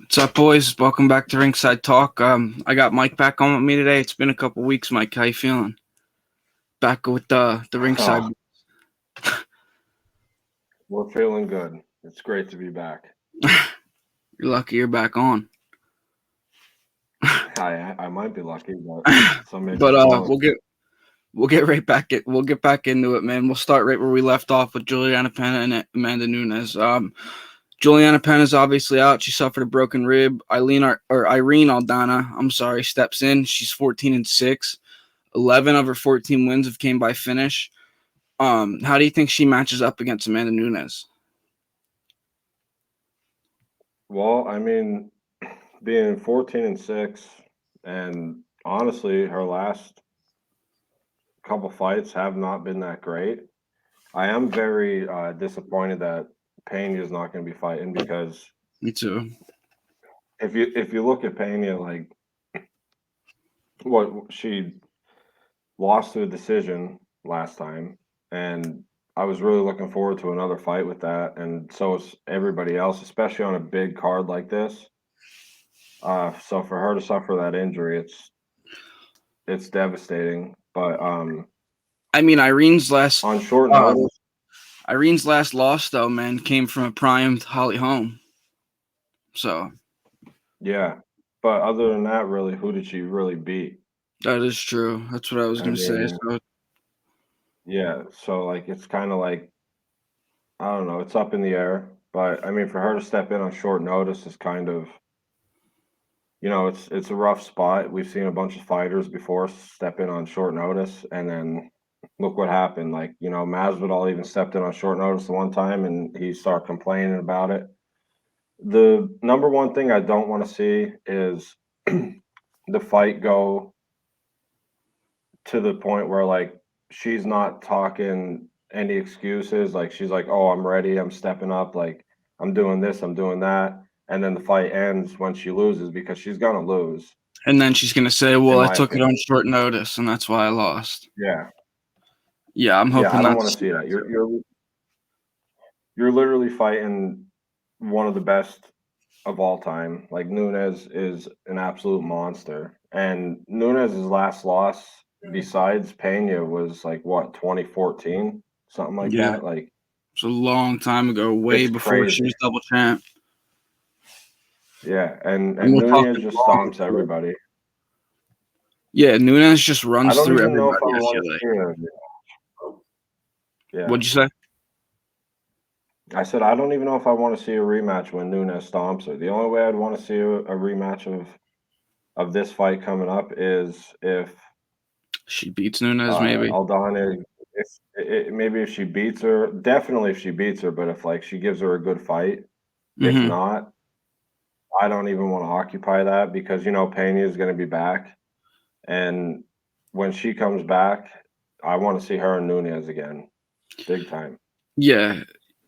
What's up, boys? Welcome back to Ringside Talk. I got Mike back on with me today. It's been a couple weeks, Mike. How you feeling? Back with the Ringside. Oh, we're feeling good. It's great to be back. You're lucky you're back on. I might be lucky, but some may be but smaller. we'll get right back it. We'll get back into it, man. We'll start right where we left off with Juliana Pena and Amanda Nunes. Juliana Pena's obviously out. She suffered a broken rib. Irene Aldana, I'm sorry, steps in. She's 14-6. 11 of her 14 wins have came by finish. How do you think she matches up against Amanda Nunes? Well, I mean, being 14-6, and honestly, her last couple fights have not been that great. I am very disappointed that Pena is not going to be fighting because Me too. if you look at Pena, like what she lost to a decision last time, and I was really looking forward to another fight with that, and so is everybody else, especially on a big card like this. So for her to suffer that injury, it's devastating. But I mean, on short um, notice, Irene's last loss though, man, came from a primed Holly Holm. So yeah. But other than that, really, who did she really beat? that is true. That's what I was I gonna say. mean, So yeah. So like, it's kind of like I don't know, it's up in the air. But I mean, for her to step in on short notice is kind of it's a rough spot. We've seen a bunch of fighters before step in on short notice, and then look what happened. Like Masvidal even stepped in on short notice the one time, and he started complaining about it. The number one thing I don't want to see is the fight go to the point where like she's not talking any excuses. Like she's like, "Oh, I'm ready. I'm stepping up. Like I'm doing this. I'm doing that." And then the fight ends when she loses because she's gonna lose, and then she's gonna say, in "Well, I my took it on opinion. short notice, and that's why I lost." Yeah, Yeah, I'm yeah, hoping I don't not to want to see see that that. too. You're literally fighting one of the best of all time. Like Nunes is an absolute monster, and Nunes' last loss besides Pena was like what 2014, something like Yeah, that. Like it's a long time ago, way it's before she crazy. was double champ. Yeah, and And and we're Nunez talking just long stomps before. everybody. Yeah, Nunes just I runs don't through even know if I everybody. I want feel to like. see her. Yeah, What'd you say? I said I don't even know if I want to see a rematch when Nunes stomps her. The only way I'd want to see a rematch of this fight coming up is if She beats Nunes, maybe. Aldana, maybe if she beats her, definitely if she beats her, but if like she gives her a good fight, if Mm-hmm. not, I don't even want to occupy that because Pena is going to be back, and when she comes back, I want to see her and Nunez again, big time. Yeah,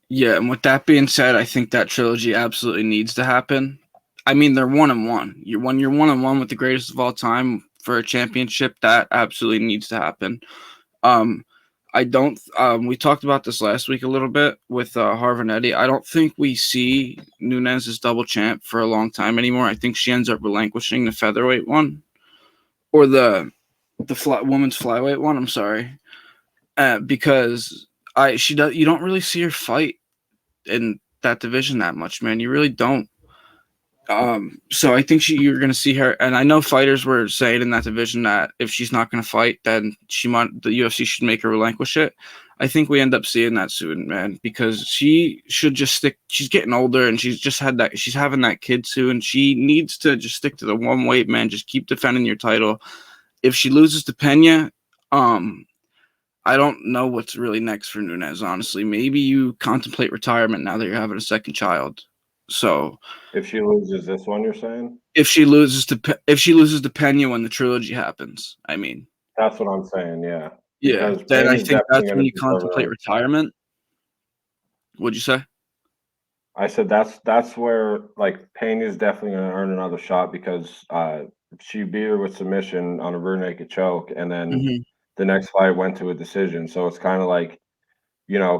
yeah. And with that being said, I think that trilogy absolutely needs to happen. I mean, they're 1-1. You're 1-1 with the greatest of all time for a championship. That absolutely needs to happen. Um, I don't. We talked about this last week a little bit with Harvin Eddie. I don't think we see Nunes as double champ for a long time anymore. I think she ends up relinquishing the featherweight one or the women's flyweight one. I'm sorry, because I she does. You don't really see her fight in that division that much, man. You really don't. So I think you're gonna see her, and I know fighters were saying in that division that if she's not gonna fight, then the UFC should make her relinquish it. I think we end up seeing that soon, man, because she should just stick. She's getting older, and she's having that kid soon. She needs to just stick to the one weight, man. Just keep defending your title. If she loses to Pena, um, I don't know what's really next for Nunes. Honestly, maybe you contemplate retirement now that you're having a second child. So If she loses this one, you're saying? if she loses to Pena when the trilogy happens, I mean, That's what I'm saying, yeah. yeah, Because then I Pena's think definitely that's going when to you deserve contemplate another shot. retirement. What'd you say? I said that's where like Pena's definitely going to earn another shot because she beat her with submission on a rear naked choke, and then Hmm. the next fight went to a decision. So it's kind of like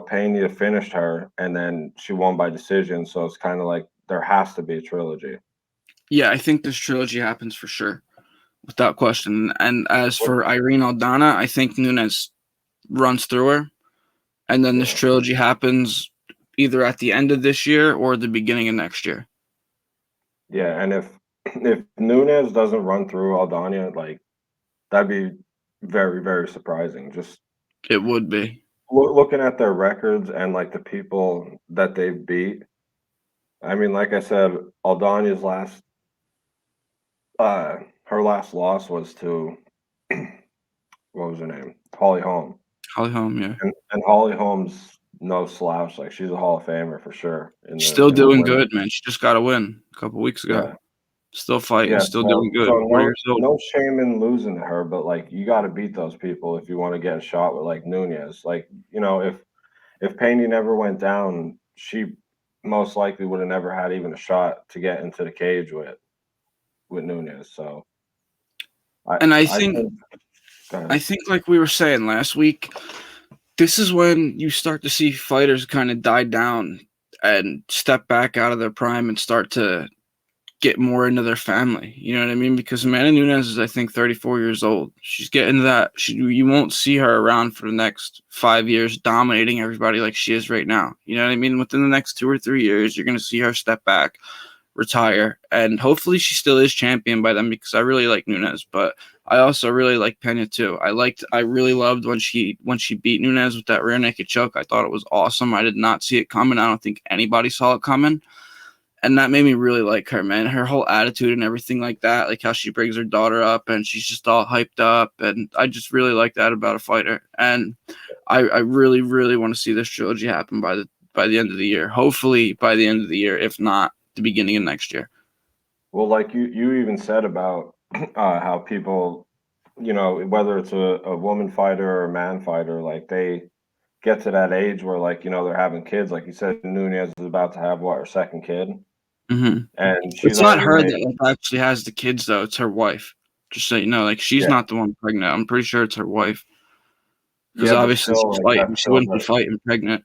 Pena finished her, and then she won by decision. So it's kind of like there has to be a trilogy. Yeah, I think this trilogy happens for sure, without question. And as for Irene Aldana, I think Nunes runs through her, and then this Yeah, trilogy happens either at the end of this year or the beginning of next year. yeah, and if Nunez doesn't run through Aldana, like that'd be very, very surprising. Just It would be. looking at their records and like the people that they beat. I mean, like I said, Aldana's her last loss was to what was her name? Holly Holm. Holly Holm, yeah. And Holly Holm's no slouch. Like she's a Hall of Famer for sure Still in the doing women. good, man. She just got a win a couple weeks ago. Yeah. Still fighting, Yeah. still doing good. So 4 years old. no shame in losing to her, but like you gotta beat those people if you want to get a shot with like Nunez. Like, if Pena never went down, she most likely would have never had even a shot to get into the cage with Nunez. So I And I I think think I think like we were saying last week, this is when you start to see fighters kind of die down and step back out of their prime and start to get more into their family. You know what I mean? Because Amanda Nunes is, I think, 34 years old. She's getting to that. You won't see her around for the next 5 years dominating everybody like she is right now. You know what I mean? Within the next 2 or 3 years, you're going to see her step back, retire, and hopefully she still is champion by then because I really like Nunes, but I also really like Pena too. I really loved when she beat Nunes with that rear naked choke. I thought it was awesome. I did not see it coming. I don't think anybody saw it coming. And that made me really like her, man. Her whole attitude and everything like that, like how she brings her daughter up and she's just all hyped up. And I just really like that about a fighter. And I really, really want to see this trilogy happen by the end of the year. Hopefully by the end of the year, if not the beginning of next year. well, like you even said about how people, whether it's a woman fighter or a man fighter, like they get to that age where like they're having kids. Like you said, Nunez is about to have what her second kid, Mm-hmm. and she's It's not already her made. that like, actually has the kids, though. It's her wife. Just so you know, like she's Yeah, not the one pregnant. I'm pretty sure it's her wife because yeah, but obviously still, she's like fighting. that's She still wouldn't be her. fighting pregnant.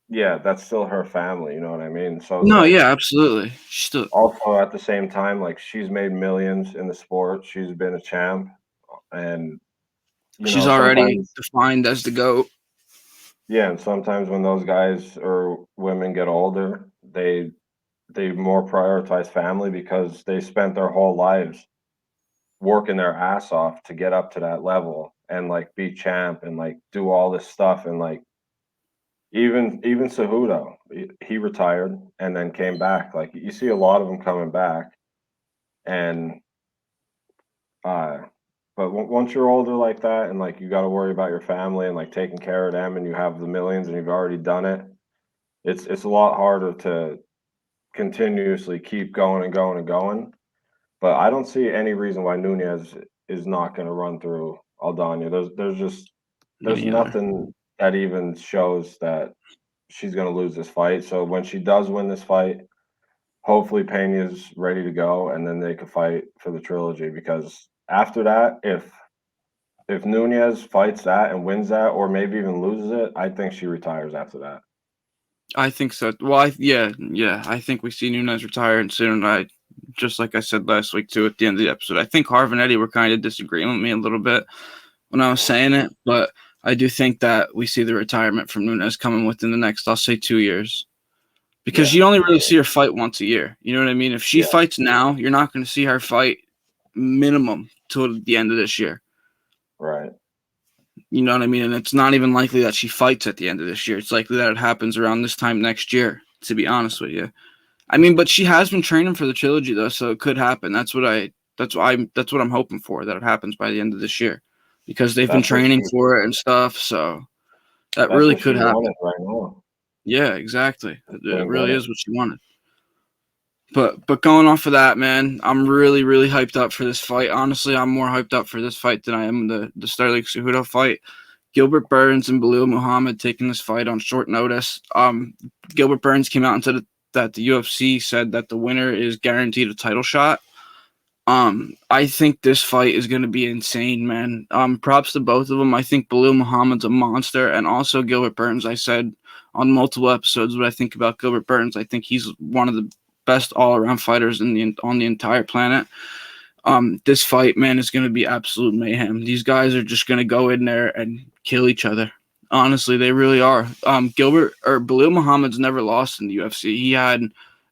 Yeah, that's still her family. You know what I mean? So No, like, yeah, absolutely. She's still also at the same time, like she's made millions in the sport. She's been a champ, and she's already sometimes, defined as the GOAT. yeah, and sometimes when those guys or women get older, they more prioritize family because they spent their whole lives working their ass off to get up to that level and like be champ and like do all this stuff and like even Cejudo, he retired and then came back. Like you see a lot of them coming back, and uh, but once you're older like that and like you got to worry about your family and like taking care of them and you have the millions and you've already done it, it's a lot harder to continuously keep going and going and going. But I don't see any reason why Nunez is not going to run through Aldana. Me There's either. nothing that even shows that she's going to lose this fight. So when she does win this fight, hopefully Pena's ready to go, and then they could fight for the trilogy. Because after that, if Nunez fights that and wins that, or maybe even loses it, I think she retires after that. I think so. Well, yeah. I think we see Nunes retiring soon. Just like I said last week too at the end of the episode. I think Harv and Eddie were kind of disagreeing with me a little bit when I was saying it, but I do think that we see the retirement from Nunes coming within the next, I'll say, 2 years. Because Yeah, you only for really sure. see her fight once a year. You know what I mean? If she Yeah, fights now, you're not going to see her fight minimum till the end of this year. right. You know what I mean? And it's not even likely that she fights at the end of this year. It's likely that it happens around this time next year, to be honest with you. I mean, but she has been training for the trilogy though, so it could happen. That's what I'm hoping for, that it happens by the end of this year. Because they've been That's what training for it and stuff, so that that's really what could she happen. wanted right now. Yeah, exactly. Go It and get really it. is what she wanted. But going off of that, man, I'm really, really hyped up for this fight. Honestly, I'm more hyped up for this fight than I am the Sterling Cejudo fight. Gilbert Burns and Belal Muhammad taking this fight on short notice. Gilbert Burns came out and said that the UFC said that the winner is guaranteed a title shot. I think this fight is going to be insane, man. Props to both of them. I think Belal Muhammad's a monster, and also Gilbert Burns. I said on multiple episodes what I think about Gilbert Burns. I think he's one of the best all around fighters on the entire planet. This fight, man, is going to be absolute mayhem. These guys are just going to go in there and kill each other. Honestly, they really are. Gilbert or Belal Muhammad's never lost in the UFC. He had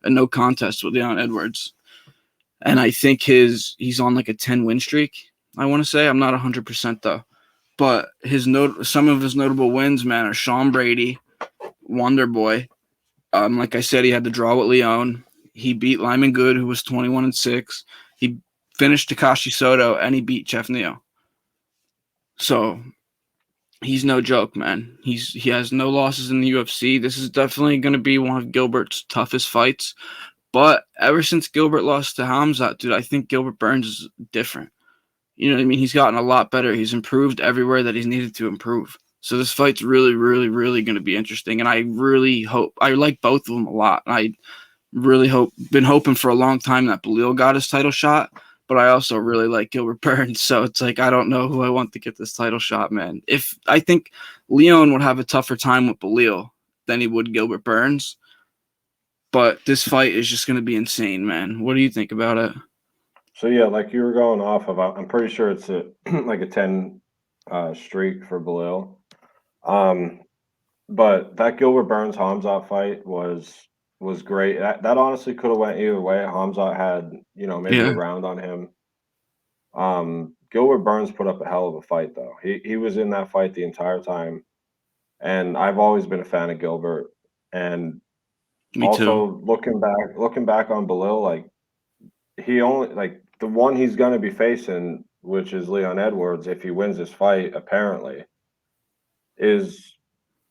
a no contest with Leon Edwards, and I think he's on like a 10-win streak. I want to say I'm not 100% though, but some of his notable wins, man, are Sean Brady, Wonder Boy. Like I said, he had the draw with Leon. He beat Lyman Good, who was 21-6. He finished Takashi Soto, and he beat Jeff Neal. So he's no joke, man. He has no losses in the UFC. This is definitely going to be one of Gilbert's toughest fights. But ever since Gilbert lost to Hamzat, dude, I think Gilbert Burns is different. You know what I mean? He's gotten a lot better. He's improved everywhere that he's needed to improve. So this fight's really, really, really going to be interesting. And I really hope – I like both of them a lot. I really been hoping for a long time that Belal got his title shot. But I also really like Gilbert Burns. So it's like I don't know who I want to get this title shot, man. I think Leon would have a tougher time with Belal than he would Gilbert Burns. But this fight is just going to be insane, man. What do you think about it? So yeah, like you were going off of, I'm pretty sure it's like a 10 streak for Belal. But that Gilbert Burns Hamzat fight was great. That honestly could have went either way. Hamzat had, maybe a round on him. Gilbert Burns put up a hell of a fight though. He was in that fight the entire time. And I've always been a fan of Gilbert. And Me also too. looking back on Belal, like he only like the one he's gonna be facing, which is Leon Edwards, if he wins this fight, apparently, is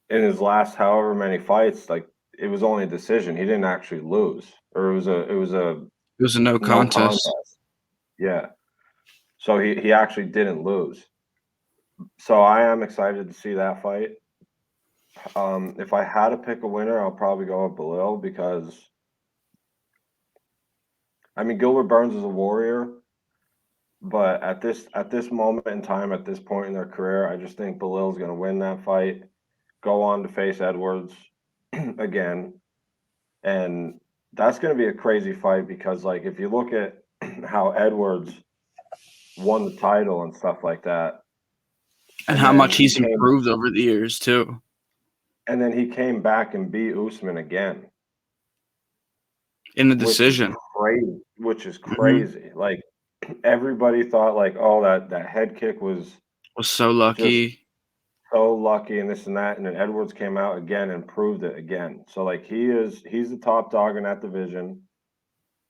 in his last however many fights, like it was only a decision. He didn't actually lose. Or it was a It was a no no contest. contest. Yeah. So he actually didn't lose. So I am excited to see that fight. If I had to pick a winner, I'll probably go with Belal because I mean Gilbert Burns is a warrior, but at this moment in time, at this point in their career, I just think Belal's going to win that fight, go on to face Edwards again, and that's going to be a crazy fight because like if you look at how Edwards won the title and stuff like that, And how much he's improved over the years too. And then he came back and beat Usman again in the decision, which is crazy. Mm-hmm. Like everybody thought, like, oh, that head kick was so lucky, and this and that, and then Edwards came out again and proved it again. So like he's the top dog in that division,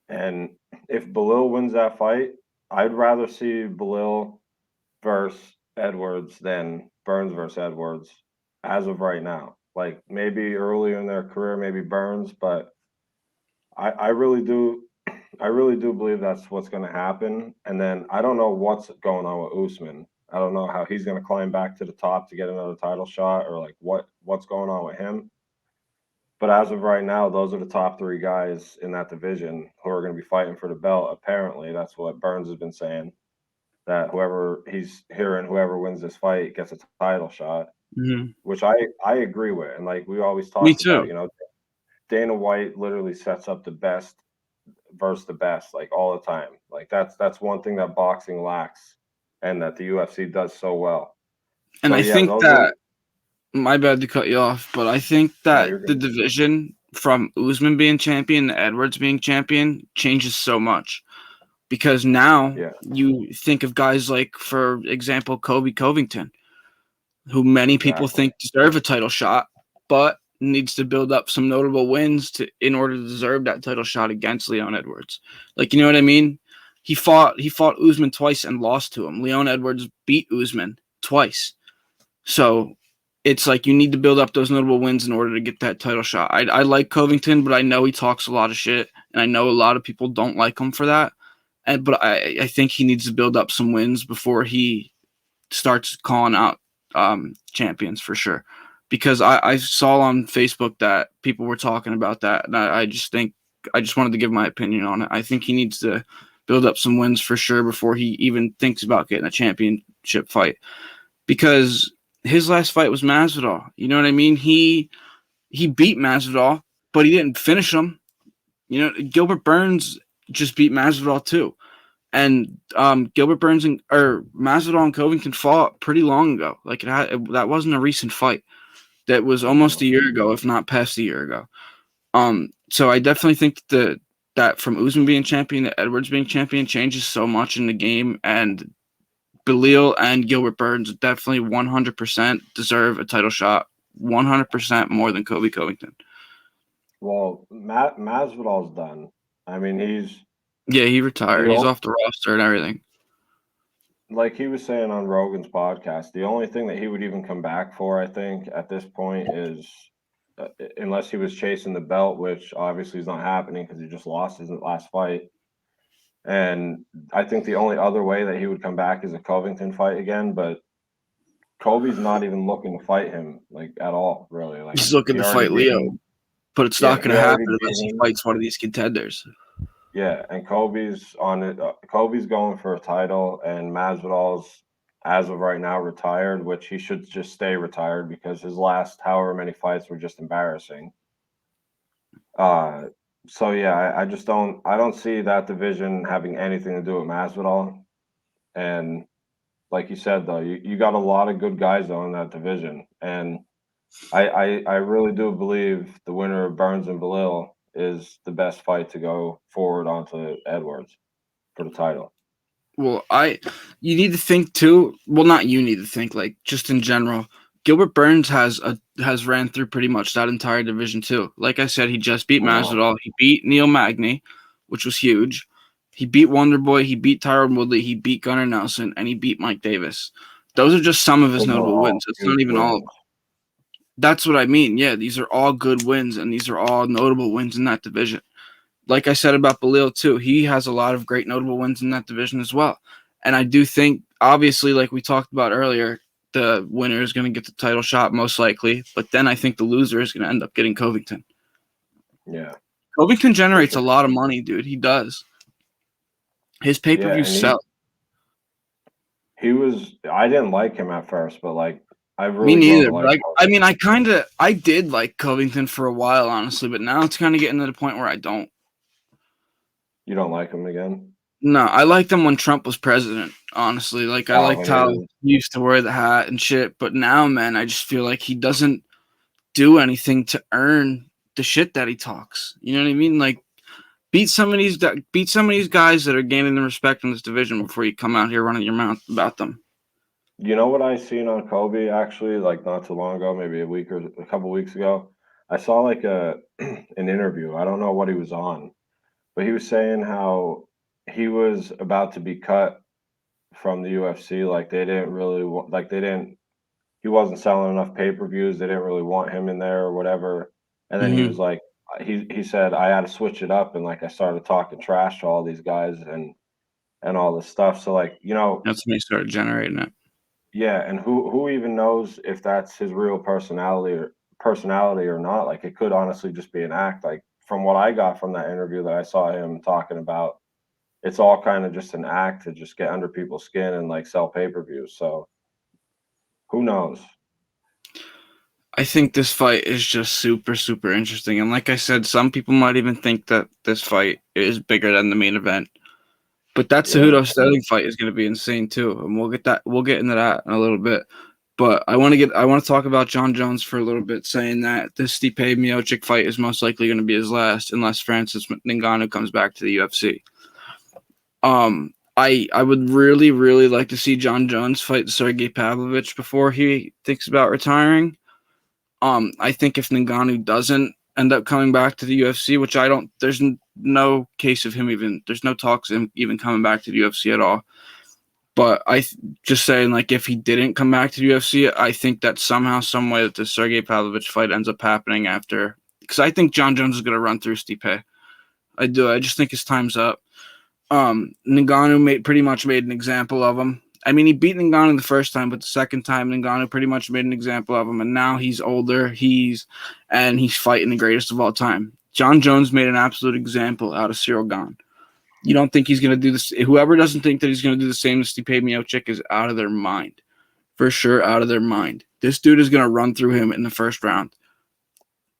and if Belal wins that fight, I'd rather see Belal versus Edwards than Burns versus Edwards as of right now. Like maybe earlier in their career, maybe Burns, but I really do believe that's what's going to happen. And then I don't know what's going on with Usman. I don't know how he's going to climb back to the top to get another title shot or like what's going on with him. But as of right now, those are the top three guys in that division who are going to be fighting for the belt. Apparently, that's what Burns has been saying, that whoever wins this fight gets a title shot, which I agree with. And like we always talk about, Dana White literally sets up the best versus the best, like all the time. Like that's one thing that boxing lacks and that the UFC does so well. And I think that my bad to cut you off, but I think that the division from Usman being champion to Edwards being champion changes so much. Because now you think of guys like, for example, Kobe Covington, who many people think deserve a title shot, but needs to build up some notable wins in order to deserve that title shot against Leon Edwards. Like, you know what I mean? He fought Usman twice and lost to him. Leon Edwards beat Usman twice. So it's like you need to build up those notable wins in order to get that title shot. I like Covington, but I know he talks a lot of shit, and I know a lot of people don't like him for that. But I think he needs to build up some wins before he starts calling out champions for sure. Because I saw on Facebook that people were talking about that, and I just wanted to give my opinion on it. I think he needs to build up some wins for sure before he even thinks about getting a championship fight. Because his last fight was Masvidal. You know what I mean? He beat Masvidal, but he didn't finish him. Gilbert Burns just beat Masvidal too. And Gilbert Burns or Masvidal and Covington fought pretty long ago. Like that wasn't a recent fight. That was almost No. a year ago, if not past a year ago. So I definitely think that from Usman being champion to Edwards being champion changes so much in the game, and Belil and Gilbert Burns definitely 100% deserve a title shot, 100% more than Kobe Covington. Well, Masvidal's done. I mean, Yeah, he retired. He's the off the roster and everything. like he was saying on Rogan's podcast, the only thing that he would even come back for, I think, at this point is unless he was chasing the belt, which obviously is not happening because he just lost his last fight. And I think the only other way that he would come back is a Covington fight again, but Kobe's not even looking to fight him like at all, really. Like He's looking he to already fight beat Leo, him. but it's Yeah, not he going to happen already beat unless he him. fights one of these contenders. Yeah, and Kobe's on it. Kobe's going for a title, and Masvidal's, as of right now, retired, which he should just stay retired because his last however many fights were just embarrassing. Uh, so yeah, I just don't see that division having anything to do with Masvidal. And like you said, though, you got a lot of good guys though in that division, and I really do believe the winner of Burns and Belil is the best fight to go forward onto Edwards for the title. Well, you need to think too. Well, not you need to think, like just in general. Gilbert Burns has ran through pretty much that entire division too. Like I said, he just beat I know. Masvidal. He beat Neil Magny, which was huge. He beat Wonder Boy. He beat Tyron Woodley. He beat Gunnar Nelson, and he beat Mike Davis. Those are just some of his Those are notable all wins. It's not huge even all of wins. them. That's what I mean. Yeah, these are all good wins, and these are all notable wins in that division. Like I said about Belil too, he has a lot of great notable wins in that division as well. And I do think, obviously, like we talked about earlier, the winner is going to get the title shot most likely. But then I think the loser is going to end up getting Covington. Yeah, Covington for generates a sure. lot of money, dude. He does. His pay per Yeah, view and sell. he was. I didn't like him at first, but like I've Me really grown neither. to But like I Covington. mean, I did like Covington for a while, honestly. But now it's kind of getting to the point where I don't. You don't like him again? No, I liked him when Trump was president, honestly. Like, I Oh, liked when he how was. he used to wear the hat and shit. But now, man, I just feel like he doesn't do anything to earn the shit that he talks. You know what I mean? Like, beat some of these guys that are gaining the respect in this division before you come out here running your mouth about them. You know what I seen on Kobe actually, like not too long ago, maybe a week or a couple weeks ago. I saw like a an interview. I don't know what he was on, but he was saying how he was about to be cut from the UFC. Like they didn't really like they didn't. He wasn't selling enough pay per views. They didn't really want him in there or whatever. And then he Mm-hmm. was like, he said I had to switch it up, and like I started talking trash to all these guys and all this stuff. So like That's when he started generating it. yeah, and who even knows if that's his real personality or not? Like it could honestly just be an act. Like from what I got from that interview that I saw him talking about, it's all kind of just an act to just get under people's skin and like sell pay-per-views. So who knows? I think this fight is just super, super interesting. And like I said, some people might even think that this fight is bigger than the main event. But that Yeah. Cejudo Sterling fight is going to be insane too, and we'll get into that in a little bit. But I want to talk about John Jones for a little bit, saying that this Stipe Miocic fight is most likely going to be his last, unless Francis Ngannou comes back to the UFC. I would really, really like to see John Jones fight Sergey Pavlovich before he thinks about retiring. I think if Ngannou doesn't end up coming back to the UFC, which I don't, there's no case of him even, there's no talks of him even coming back to the UFC at all. But just saying, like, if he didn't come back to the UFC, I think that somehow, some way, that the Sergey Pavlovich fight ends up happening after, because I think John Jones is going to run through Stipe. I do. I just think his time's up. Ngannou pretty much made an example of him. I mean, he beat Ngannou the first time, but the second time, Ngannou pretty much made an example of him. And now he's older. He's fighting the greatest of all time. John Jones made an absolute example out of Cyril Gane. You don't think he's going to do this? Whoever doesn't think that he's going to do the same as Stipe Miocic is out of their mind. For sure, out of their mind. This dude is going to run through him in the first round.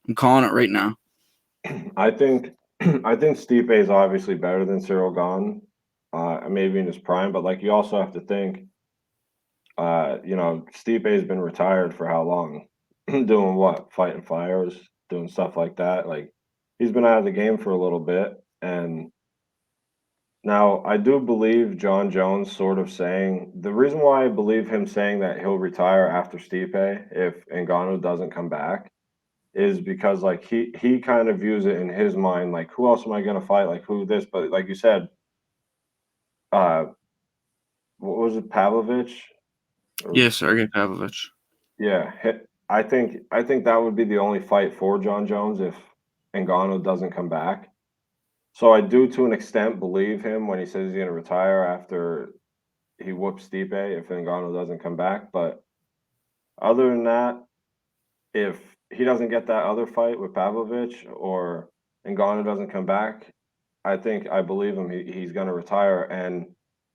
I'm calling it right now. I think I think Stipe is obviously better than Cyril Gahn, maybe in his prime, but like you also have to think, Stipe has been retired for how long? Doing what? Fighting fires, doing stuff like that. Like he's been out of the game for a little bit, and now I do believe John Jones sort of saying the reason why I believe him saying that he'll retire after Stipe if Ngannou doesn't come back is because like he kind of views it in his mind like who else am I gonna fight like who this but like you said uh what was it Pavlovich or Yes, Sergey Pavlovich. yeah I think that would be the only fight for John Jones if Ngannou doesn't come back. So I do to an extent believe him when he says he's gonna retire after he whoops Stipe if Ngannou doesn't come back. But other than that, if he doesn't get that other fight with Pavlovich or Ngannou doesn't come back, I believe him. He's going to retire, and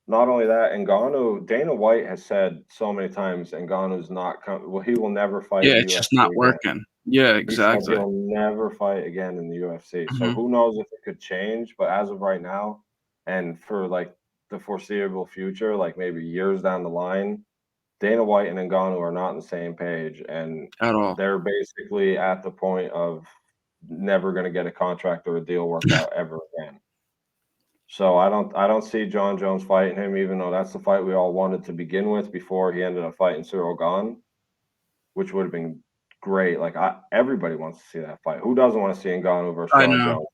not only that, Ngannou. Dana White has said so many times Ngannou's not come. Well, he will never fight Yeah, in the it's just UFC not again. working. Yeah, He said exactly. he'll never fight again in the UFC. So Hmm. who knows if it could change? But as of right now, and for like the foreseeable future, like maybe years down the line, Dana White and Ngannou are not on the same page, and At all. they're basically at the point of never going to get a contract or a deal worked out ever again. So I don't see John Jones fighting him, even though that's the fight we all wanted to begin with before he ended up fighting Cyril Gahn, which would have been great. Like everybody wants to see that fight. Who doesn't want to see Ngannou versus I John know. Jones?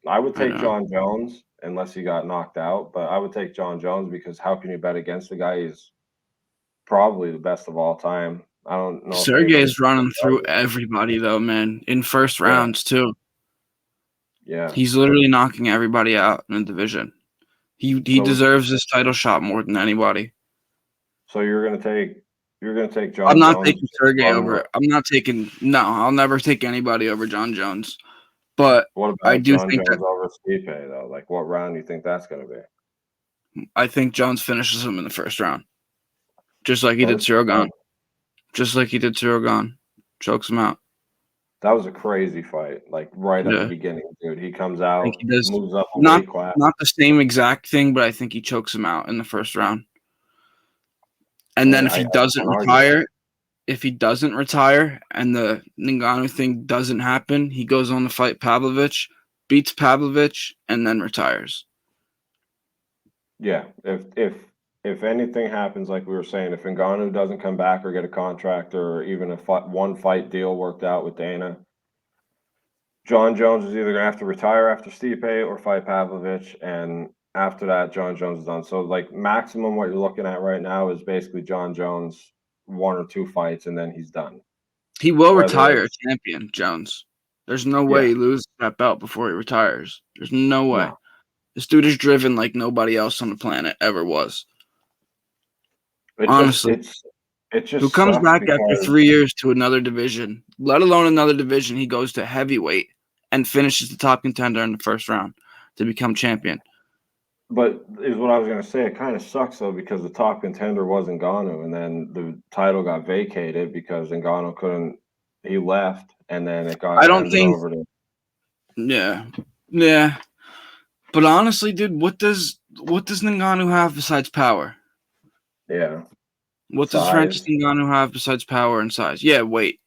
I would I take know. John Jones unless he got knocked out, but I would take John Jones because how can you bet against the guy? He's probably the best of all time. I don't know if anybody Sergey's running through everybody though, man. In first yeah, rounds too. yeah. He's literally knocking everybody out in the division. He So deserves this title shot more than anybody. so you're gonna take I'm John not Jones taking Sergey from over. I'm not taking. No, I'll never take anybody over John Jones. But what I about do John think that Jones over Stipe though? Like what round do you think that's gonna be? I think Jones finishes him in the first round, just like he did First? Cyril Oh, Gahn. Just like he did Cyril Gahn, chokes him out. that was a crazy fight, like right at the Yeah, beginning, dude. He comes I think out, he does moves up a not weight class. not the same exact thing, but I think he chokes him out in the first round. And then And I can't argue that. if he doesn't retire, and the Ngannou thing doesn't happen, he goes on to fight Pavlovich, beats Pavlovich, and then retires. Yeah, if anything happens, like we were saying, if Ngannou doesn't come back or get a contract or even a one fight deal worked out with Dana, John Jones is either gonna have to retire after Stipe or fight Pavlovich, and after that, John Jones is done. So, like maximum, what you're looking at right now is basically John Jones one or two fights, and then he's done. He will Whether retire it's champion, Jones. There's no way yeah, he loses that belt before he retires. There's no way. no, This dude is driven like nobody else on the planet ever was. it just Honestly, it's it who just comes sucks back after because 3 years to another division, let alone another division, he goes to heavyweight and finishes the top contender in the first round to become champion. but is what I was gonna say. It kind of sucks though because the top contender was Ngannou, and then the title got vacated because Ngannou couldn't. He left, and then it got I don't handed think, over to yeah, yeah. But honestly, dude, what does Ngannou have besides power? yeah What does Francis size. Ngannou have besides power and size? Yeah, wait.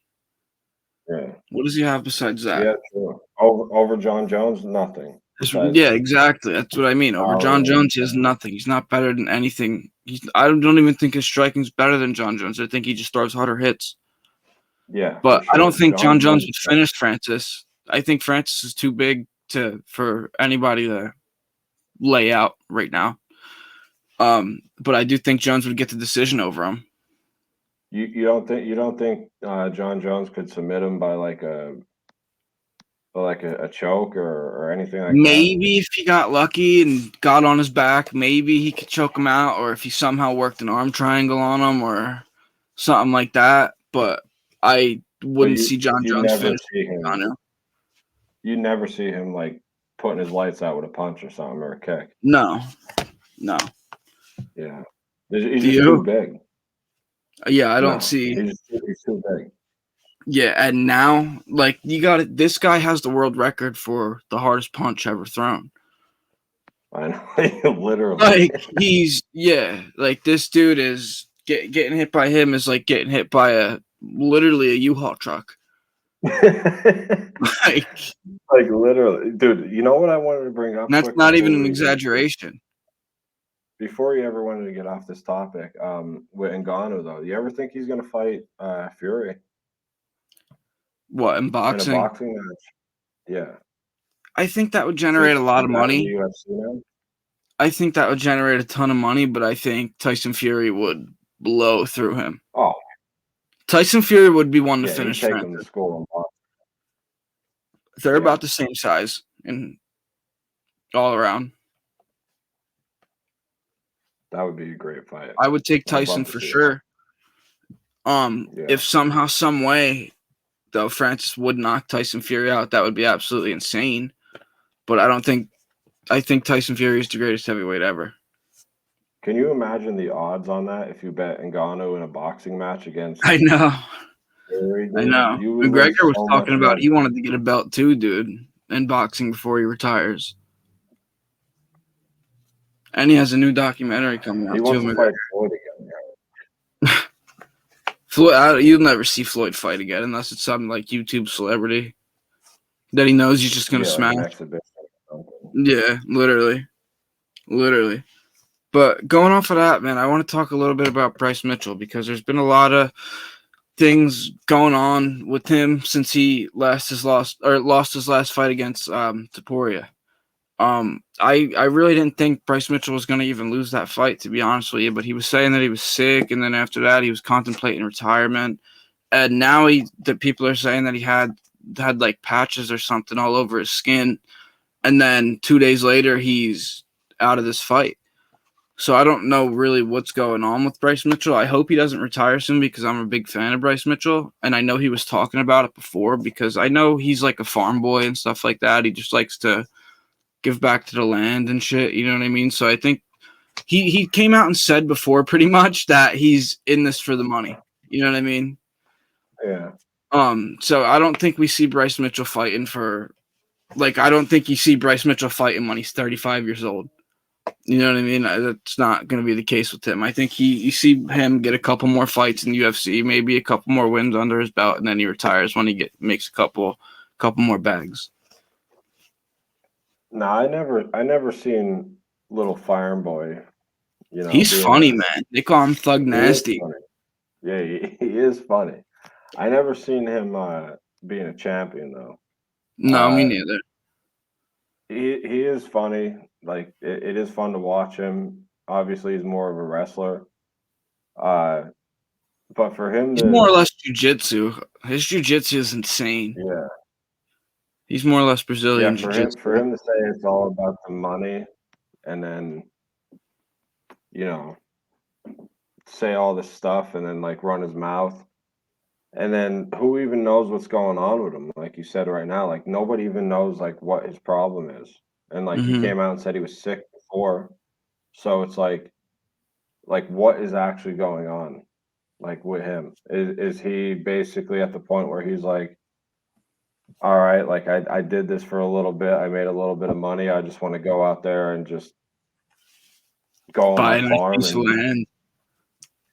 Yeah. What does he have besides that? Yeah, true. Over John Jones, nothing besides Yeah, exactly. That's what I mean. Over power John and Jones, he has nothing. He's not better than anything. I don't even think his striking's better than John Jones. I think he just throws harder hits. yeah, for But I don't sure. think John John Jones Jones is would better. finish Francis. I think Francis is too big for anybody to lay out right now. But I do think Jones would get the decision over him. You don't think John Jones could submit him by like a choke or anything like that? Maybe if he got lucky and got on his back, maybe he could choke him out, or if he somehow worked an arm triangle on him or something like that. But I But wouldn't you see John you Jones never finish see him Ngannou. you never see him like putting his lights out with a punch or something or a kick. No, no. Yeah. He's Do just too you? big. Yeah, I don't No, see. he's too big. Yeah, and now, like, you got it. This guy has the world record for the hardest punch ever thrown. I know, literally. Like, like this dude is getting hit by him is like getting hit by literally a U-Haul truck. Like, Like literally, dude. You know what I wanted to bring up that's quick not even before an we get exaggeration. before you ever wanted to get off this topic? With Ngannou though, you ever think he's gonna fight Fury What, in in a boxing? boxing match? Yeah, I think that would since generate a lot of he's out of the money. UFC now. I think that would generate a ton of money, but I think Tyson Fury would blow through him. Oh Tyson Fury would be one to yeah, he'd finish take him to Francis. school in boxing. They're Yeah, about the same size and all around. that would be a great fight. I would take I'd Tyson love to for see it. sure. Yeah. If somehow, some way, though, Francis would knock Tyson Fury out, that would be absolutely insane. But I don't think. I think Tyson Fury is the greatest heavyweight ever. Can you imagine the odds on that if you bet Ngannou in a boxing match against I know. Fury, I dude? know. You would win McGregor was so talking much about money. he wanted to get a belt too, dude, in boxing before he retires. And he has a new documentary coming He out too. wants to McGregor. fight Floyd again. Floyd, you'll never see Floyd fight again unless it's some like YouTube celebrity that he knows he's just gonna Yeah, like smash. an exhibition or something. Yeah, literally. But going off of that, man, I want to talk a little bit about Bryce Mitchell because there's been a lot of things going on with him since he lost his last fight against Taporia. I really didn't think Bryce Mitchell was going to even lose that fight, to be honest with you. But he was saying that he was sick, and then after that, he was contemplating retirement. And now the people are saying that he had like patches or something all over his skin, and then 2 days later, he's out of this fight. So I don't know really what's going on with Bryce Mitchell. I hope he doesn't retire soon because I'm a big fan of Bryce Mitchell, and I know he was talking about it before because I know he's like a farm boy and stuff like that. He just likes to give back to the land and shit. You know what I mean? So I think he came out and said before pretty much that he's in this for the money. You know what I mean? Yeah. So I don't think we see Bryce Mitchell fighting for I don't think you see Bryce Mitchell fighting when he's 35 years old. You know what I mean? That's not going to be the case with him. I think you see him get a couple more fights in the UFC, maybe a couple more wins under his belt, and then he retires when he makes a couple more bags. No, I never seen little farm boy. You know, He's being funny, a man. They call him Thug he is Nasty. funny. Yeah, he is funny. I never seen him being a champion though. No, me Uh, neither. he is funny. Like it is fun to watch him. Obviously, he's more of a wrestler. Uh, but for him He's more or to, less jiu-jitsu. His jiu-jitsu is insane. yeah, He's more or less yeah, Brazilian for jiu-jitsu. him to say it's all about the money, and then you know say all this stuff, and then like run his mouth, and then who even knows what's going on with him? Like you said right now, like nobody even knows like what his problem is, and like he Mm-hmm. came out and said he was sick before, so it's like what is actually going on? Like with him, is he basically at the point where he's like, all right, like I did this for a little bit, I made a little bit of money, I just want to go out there and just go on Buy my a nice farm piece of land.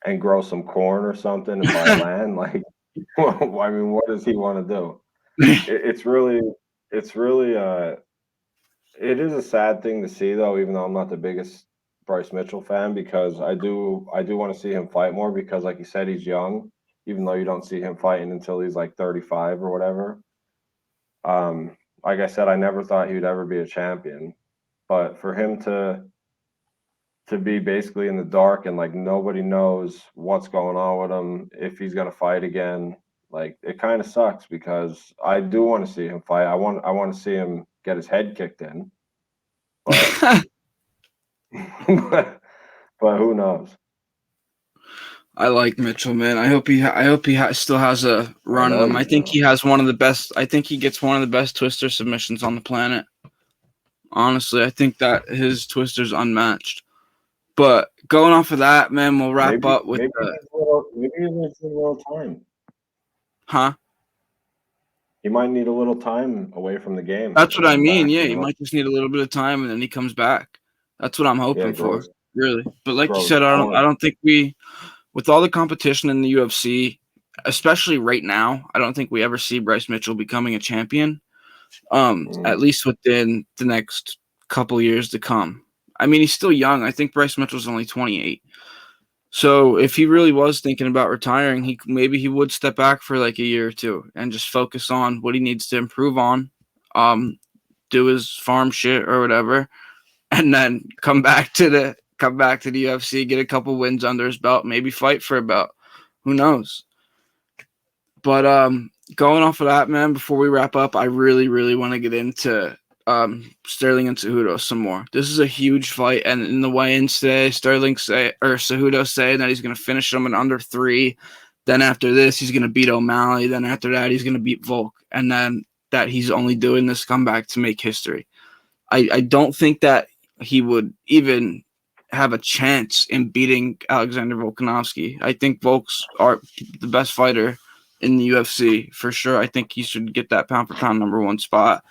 and grow some corn or something and buy land? Like, well, I mean, what does he want to do? It's really, it's really, it is a sad thing to see though, even though I'm not the biggest Bryce Mitchell fan, because I do want to see him fight more because, like you said, he's young, even though you don't see him fighting until he's like 35 or whatever. Like I said, I never thought he would ever be a champion, but for him to be basically in the dark and like nobody knows what's going on with him, if he's gonna fight again, like it kind of sucks because I do want to see him fight. I want to see him get his head kicked in, but but who knows? I like Mitchell, man. I hope he still has a I run in know him. I you think do. he has one of the best. I think he gets one of the best twister submissions on the planet. Honestly, I think that his twister's unmatched. But going off of that, man, we'll wrap up with Maybe the maybe he needs a little time. huh? he might need a little time away from the game That's to what I come mean. back. Yeah, You he know, might just need a little bit of time, and then he comes back. That's what I'm yeah, hoping for, grows really. But like you grows said, I talent. don't think we, with all the competition in the UFC, especially right now, I don't think we ever see Bryce Mitchell becoming a champion. At Mm. least within the next couple years to come. I mean, he's still young. I think Bryce Mitchell's only 28. So if he really was thinking about retiring, he would step back for like a year or two and just focus on what he needs to improve on, do his farm shit or whatever, and then come back to the UFC, get a couple wins under his belt, maybe fight for a belt. Who knows? But going off of that, man, before we wrap up, I really, really want to get into Sterling and Cejudo some more. This is a huge fight, and in the weigh-ins today, Cejudo saying that he's going to finish him in under 3. Then after this, he's going to beat O'Malley. Then after that, he's going to beat Volk, and then that he's only doing this comeback to make history. I don't think that he would even have a chance in beating Alexander Volkanovski. I think Volk's the best fighter in the UFC for sure. I think he should get that pound for pound #1 spot.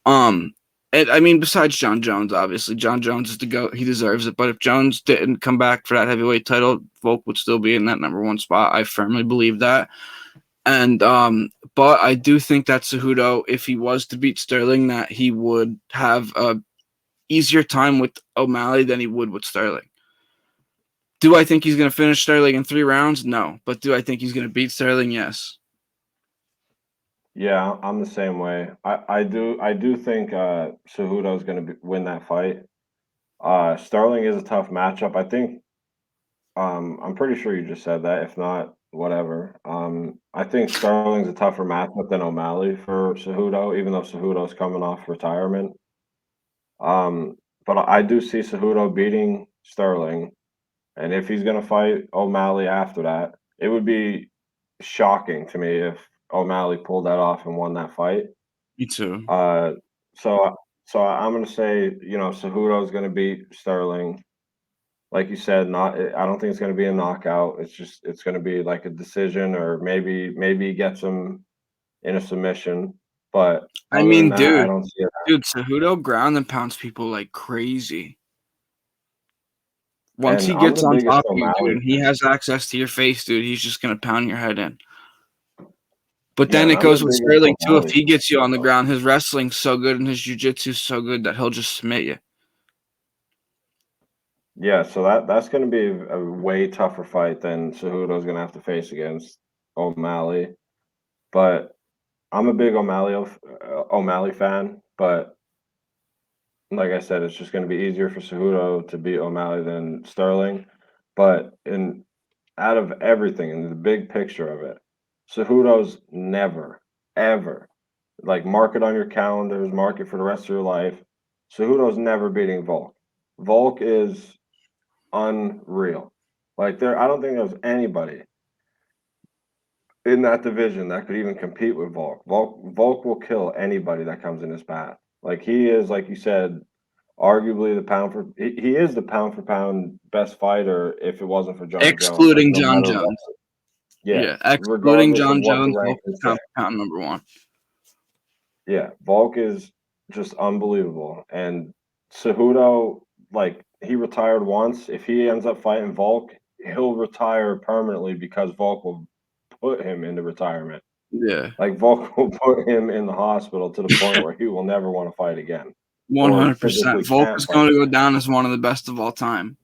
And I mean, besides John Jones, obviously, John Jones is the GOAT. He deserves it. But if Jones didn't come back for that heavyweight title, Volk would still be in that #1 spot. I firmly believe that. And but I do think that Cejudo, if he was to beat Sterling, that he would have a easier time with O'Malley than he would with Sterling. Do I think he's going to finish Sterling in 3 rounds? No. But do I think he's going to beat Sterling? Yes. Yeah, I'm the same way. I do think Cejudo is going to win that fight. Sterling is a tough matchup. I think I'm pretty sure you just said that. If not, whatever. I think Sterling's a tougher matchup than O'Malley for Cejudo, even though Cejudo's coming off retirement. Um, but I do see Cejudo beating Sterling, and if he's gonna fight O'Malley after that, it would be shocking to me if O'Malley pulled that off and won that fight. Me too. Uh, so I'm gonna say, Cejudo's gonna beat Sterling. Like you said, not I don't think it's gonna be a knockout. It's gonna be like a decision, or maybe he gets him in a submission. But I other than mean, that, I don't see it. dude, Cejudo ground and pounds people like crazy. Once And he I'm the gets on biggest top of you, dude, O'Malley and he fan. has access to your face, dude, he's just gonna pound your head in. But Yeah, then and it I'm the goes with biggest Sterling too. If O'Malley he gets you fan. on the ground, his wrestling's so good and his jiu-jitsu's so good that he'll just submit you. Yeah, so that's going to be a way tougher fight than Cejudo's going to have to face against O'Malley. But I'm a big O'Malley fan. But like I said, it's just going to be easier for Cejudo to beat O'Malley than Sterling. But in out of everything in the big picture of it, Cejudo's never, ever, like, mark it on your calendars, mark it for the rest of your life. Cejudo's never beating Volk. Volk is unreal. Like, I don't think there's anybody in that division that could even compete with Volk. Volk will kill anybody that comes in his path. Like, he is, like you said, arguably he is the pound for pound best fighter if it wasn't for John Jones. Like, Excluding no John matter what. Jones. Yeah, Yeah, excluding regardless of John what the Jones, Volk is rankings say. pound for pound #1. Yeah, Volk is just unbelievable. And Cejudo, like, he retired once. If he ends up fighting Volk, he'll retire permanently because Volk will put him into retirement. Yeah, Like, Volk will put him in the hospital to the point where he will never want to fight again, or 100%. physically Volk can't is fight going to go again. down as one of the best of all time.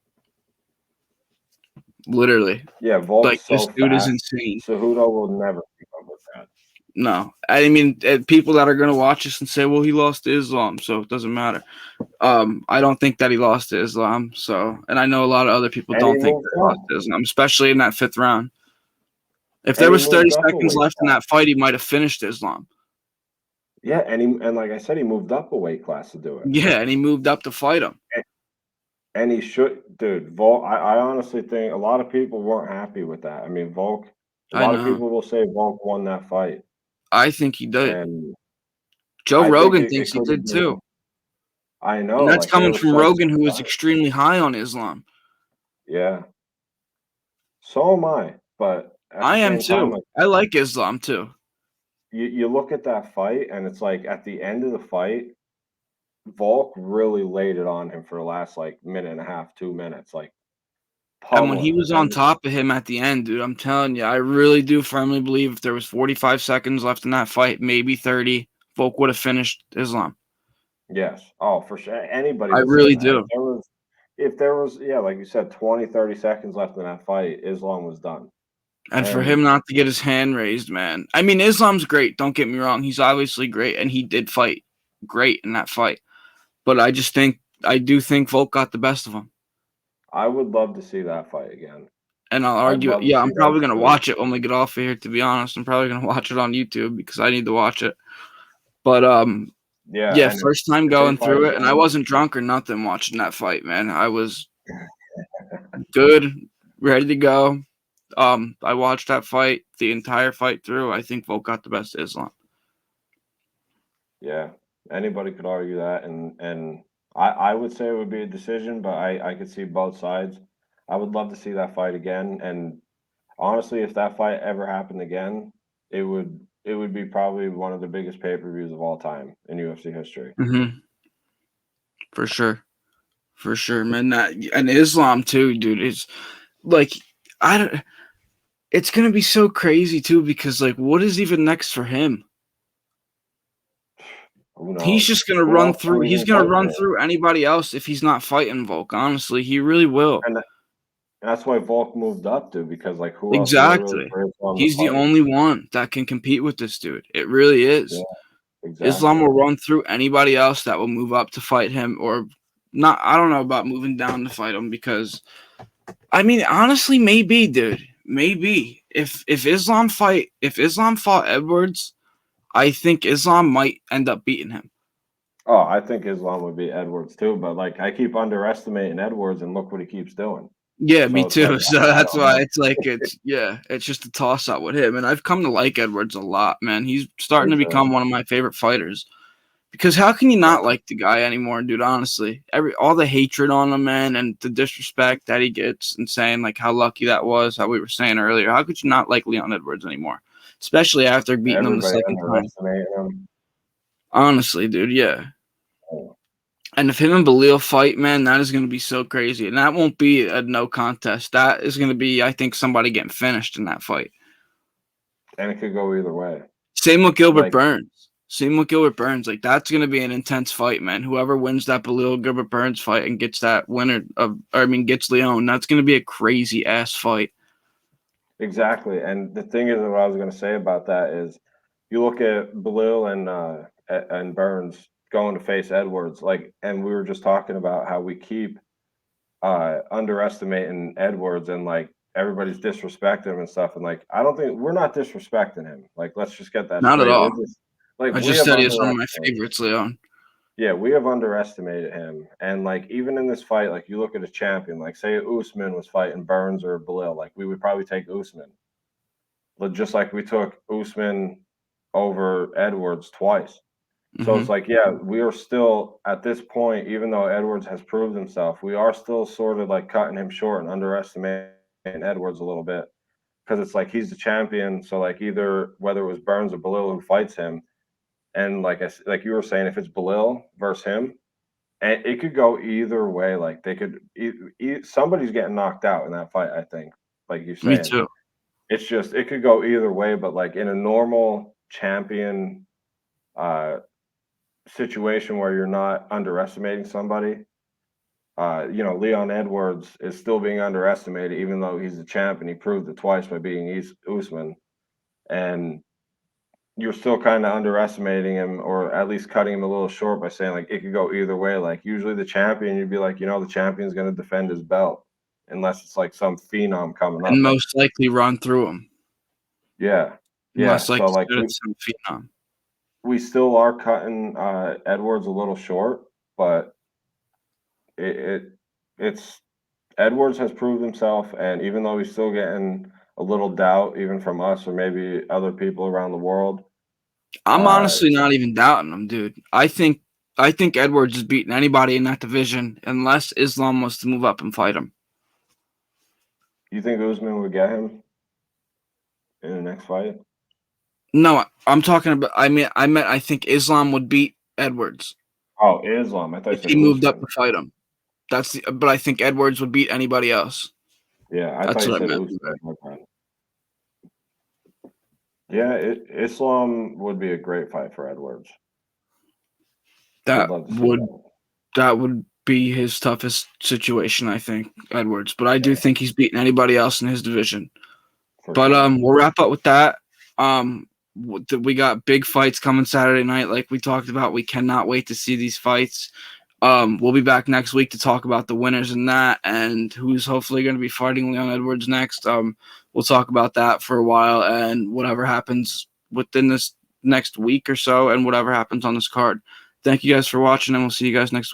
Literally. Yeah, Volk's Like, this so dude is fast. insane. Cejudo will never keep up with that. No. I mean, people that are going to watch this and say, well, he lost to Islam, so it doesn't matter. I don't think that he lost to Islam. So, and I know a lot of other people And he don't think moved that he lost up. to Islam, especially in that 5th round. If there And he was 30 moved up a seconds weight left in class. that fight, he might have finished Islam. Yeah, and like I said, he moved up a weight class to do it. Yeah, and he moved up to fight him. And he should, dude. Volk. I honestly think a lot of people weren't happy with that. I mean, Volk. A I lot of know. people will say Volk won that fight, I think he did. and Joe I think Rogan it thinks he could have did too. been. I And know, that's like, they coming were from so Rogan, who is surprised. extremely high on Islam. Yeah, so am I. But at the I am same time, too. like, I like Islam too. you look at that fight, and it's like at the end of the fight, Volk really laid it on him for the last like minute and a half, 2 minutes, like And when he pummeling him. was on top of him at the end, dude, I'm telling you, I really do firmly believe if there was 45 seconds left in that fight, maybe 30, Volk would have finished Islam. Yes. Oh, for sure. Anybody I would say really that. do. If there was, yeah, like you said, 20, 30 seconds left in that fight, Islam was done. And for And him not to get his hand raised, man. I mean, Islam's great. Don't get me wrong. He's obviously great, and he did fight great in that fight. But I do think Volk got the best of him. I would love to see that fight again. And I'll I'd argue, love to yeah, see I'm probably those gonna two. watch it when we get off of here. To be honest, I'm probably gonna watch it on YouTube because I need to watch it. But Yeah, yeah, and first time if they going fight through it, and I again, wasn't drunk or nothing watching that fight, man. I was good, ready to go. I watched that fight the entire fight through. I think Volk got the best of Islam. yeah, anybody could argue that, and I would say it would be a decision, but I could see both sides. I would love to see that fight again, and honestly, if that fight ever happened again, it would be probably one of the biggest pay-per-views of all time in UFC history. Mm-hmm. For sure, man. That and Islam too, dude. It's like I don't. It's gonna be so crazy too because like, what is even next for him? Who He's knows? just gonna Who run else through. can He's even gonna fight run for it? through anybody else if he's not fighting Volk. Honestly, he really will. And that's why Volk moved up to because like who else is there really Exactly. for Islam to He's the fight? only one that can compete with this dude. It really Yeah, is. Islam exactly. will run through anybody else that will move up to fight him or not. I don't know about moving down to fight him because I mean, honestly, maybe, dude. Maybe if Islam fought Edwards, I think Islam might end up beating him. Oh, I think Islam would be Edwards too, but like I keep underestimating Edwards, and look what he keeps doing. Yeah, me So it's like too. So I that's don't why know. it's like it's just a toss up with him. And I've come to like Edwards a lot, man. He's starting Me to too. become one of my favorite fighters. Because how can you Yeah, not like the guy anymore, dude? Honestly, all the hatred on him, man, and the disrespect that he gets, and saying like how lucky that was, how we were saying earlier. How could you not like Leon Edwards anymore? Especially after beating him the everybody second time. underestimating him. Honestly, dude, yeah. And if him and Belil fight, man, that is going to be so crazy. And that won't be a no contest. That is going to be, I think, somebody getting finished in that fight. And it could go either way. Same with Gilbert Like Burns. Same with Gilbert Burns. Like, that's going to be an intense fight, man. Whoever wins that Belil Gilbert Burns fight and gets that winner gets Leon, that's going to be a crazy ass fight. exactly. And the thing is, what I was going to say about that is, you look at Belil and Burns going to face Edwards, like, and we were just talking about how we keep underestimating Edwards and like everybody's disrespecting him and stuff. And like, I don't think we're not disrespecting him. Like, let's just get that Not at straight. We're all. just like I we just have said he was one of my underestimated. favorites, Leon. Yeah, we have underestimated him. And like even in this fight, like you look at a champion, like say Usman was fighting Burns or Belil, like we would probably take Usman. But just like we took Usman over Edwards twice. So Mm-hmm. it's like, yeah, we are still at this point, even though Edwards has proved himself, we are still sort of like cutting him short and underestimating Edwards a little bit because it's like he's the champion. So like either whether it was Burns or Belil who fights him, and like you were saying, if it's Belil versus him, and it could go either way. Like they could, somebody's getting knocked out in that fight. I think, like you're Me saying, too. it's just it could go either way. But like in a normal champion uh situation where you're not underestimating somebody, Leon Edwards is still being underestimated, even though he's the champ and he proved it twice by beating Usman. And you're still kind of underestimating him, or at least cutting him a little short by saying like it could go either way. Like usually the champion, you'd be like, the champion's going to defend his belt, unless it's like some phenom coming And up. Like, most likely run through him. yeah, yeah. Unless, like So you like said, we it's some phenom. we still are cutting Edwards a little short, but it, it it's Edwards has proved himself, and even though he's still getting a little doubt, even from us or maybe other people around the world, I'm uh, honestly not even doubting him, dude. I think Edwards is beating anybody in that division unless Islam wants to move up and fight him. you think Usman would get him in the next fight? No, I'm talking about. I think Islam would beat Edwards Oh, Islam. I thought you if said he moved up Usman. to fight him. But I think Edwards would beat anybody else. Yeah, I thought That's you what I said meant. Usman. Okay. Yeah, Islam would be a great fight for Edwards. I'd That love to see would that. that would be his toughest situation, I think, Edwards. But I do Yeah, think he's beaten anybody else in his division. for But sure. we'll wrap up with that. We got big fights coming Saturday night, like we talked about. We cannot wait to see these fights. We'll be back next week to talk about the winners in that and who's hopefully going to be fighting Leon Edwards next. We'll talk about that for a while and whatever happens within this next week or so and whatever happens on this card. Thank you guys for watching, and we'll see you guys next week.